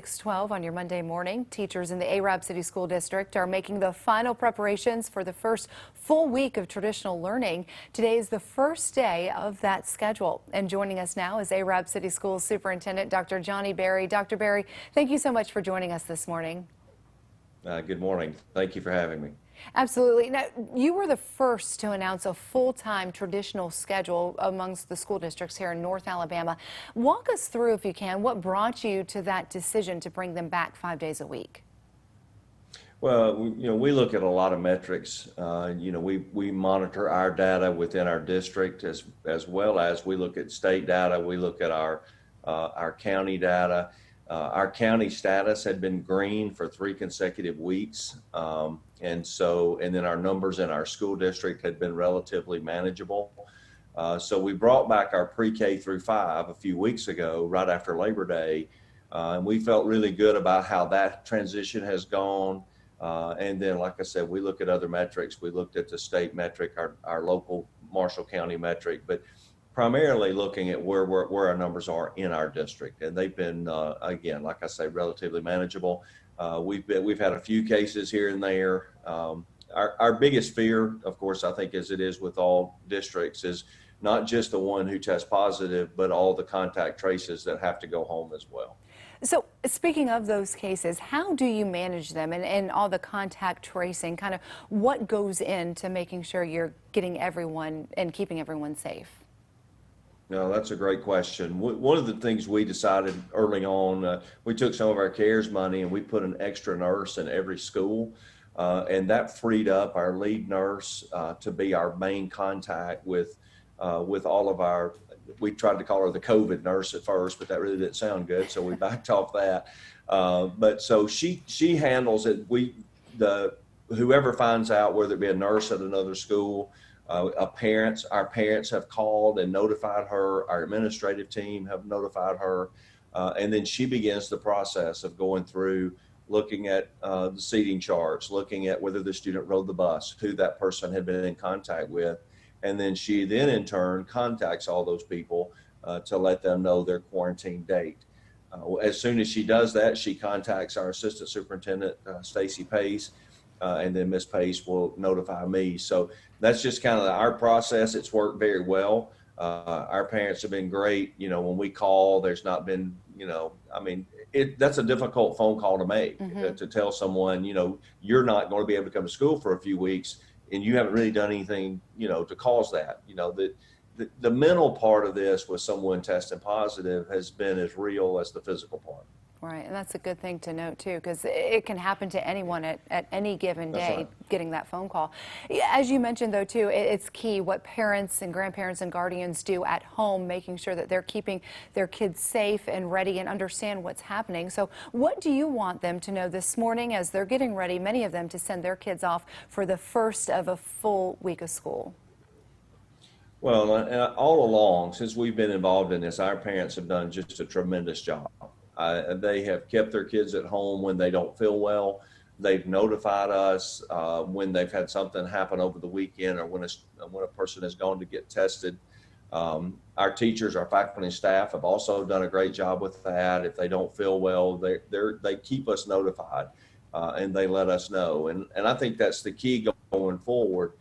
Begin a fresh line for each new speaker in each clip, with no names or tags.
6:12 on your Monday morning. Teachers in the Arab City School District are making the final preparations for the first full week of traditional learning. Today is the first day of that schedule. And joining us now is Arab City Schools Superintendent Dr. Johnny Berry. Dr. Berry, thank you so much for joining us this morning.
Good morning. Thank you for having me.
Absolutely. Now, you were the first to announce a full-time traditional schedule amongst the school districts here in North Alabama. Walk us through, if you can, what brought you to that decision to bring them back 5 days a week?
Well, we look at a lot of metrics. We monitor our data within our district as well as we look at state data. We look at our county data. Our county status had been green for 3 consecutive weeks. And then our numbers in our school district had been relatively manageable. So we brought back our pre-K through 5 a few weeks ago, right after Labor Day. And we felt really good about how that transition has gone. And then, like I said, we look at other metrics. We looked at the state metric, our local Marshall County metric, but primarily looking at where our numbers are in our district, and they've been again, like I say, relatively manageable. We've had a few cases here and there. Our biggest fear, of course, I think, as it is with all districts, is not just the one who tests positive, but all the contact traces that have to go home as well.
So speaking of those cases, how do you manage them and all the contact tracing? Kind of what goes into making sure you're getting everyone and keeping everyone safe?
No, that's a great question. One of the things we decided early on, we took some of our CARES money and we put an extra nurse in every school. And that freed up our lead nurse to be our main contact with all of our, we tried to call her the COVID nurse at first, but that really didn't sound good. So we backed off that. But so she handles it. Whoever finds out, whether it be a nurse at another school, our parents have called and notified her. Our administrative team have notified her. And then she begins the process of going through, looking at the seating charts, looking at whether the student rode the bus, who that person had been in contact with. And then she then in turn contacts all those people to let them know their quarantine date. As soon as she does that, she contacts our assistant superintendent, Stacy Pace, and then Ms. Pace will notify me. So that's just kind of our process. It's worked very well. Our parents have been great. When we call, there's not been, that's a difficult phone call to make, to tell someone, you're not going to be able to come to school for a few weeks and you haven't really done anything, to cause that. The mental part of this with someone testing positive has been as real as the physical part.
Right, and that's a good thing to note too, because it can happen to anyone at any given day.
That's right.
Getting that phone call. As you mentioned though too, it's key what parents and grandparents and guardians do at home, making sure that they're keeping their kids safe and ready and understand what's happening. So what do you want them to know this morning as they're getting ready, many of them, to send their kids off for the first of a full week of school?
Well, all along, since we've been involved in this, our parents have done just a tremendous job. They have kept their kids at home when they don't feel well. They've notified us when they've had something happen over the weekend or when a person has gone to get tested. Our teachers, our faculty and staff have also done a great job with that. If they don't feel well, they keep us notified and they let us know. And I think that's the key going forward.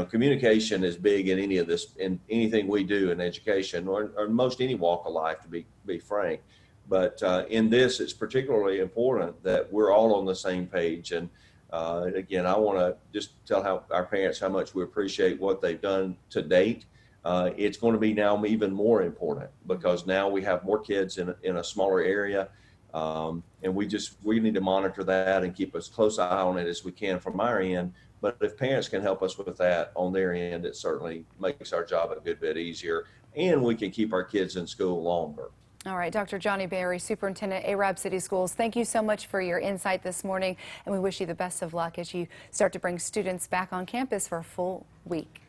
Communication is big in in anything we do in education or most any walk of life, to be frank. But in this, it's particularly important that we're all on the same page. And again, I want to just tell our parents how much we appreciate what they've done to date. It's going to be now even more important because now we have more kids in a smaller area. And we need to monitor that and keep as close eye on it as we can from our end. But if parents can help us with that on their end, it certainly makes our job a good bit easier. And we can keep our kids in school longer.
All right, Dr. Johnny Berry, Superintendent, Arab City Schools, thank you so much for your insight this morning, and we wish you the best of luck as you start to bring students back on campus for a full week.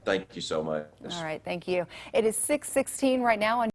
Thank you so much.
All right, thank you. It is 6:16 right now on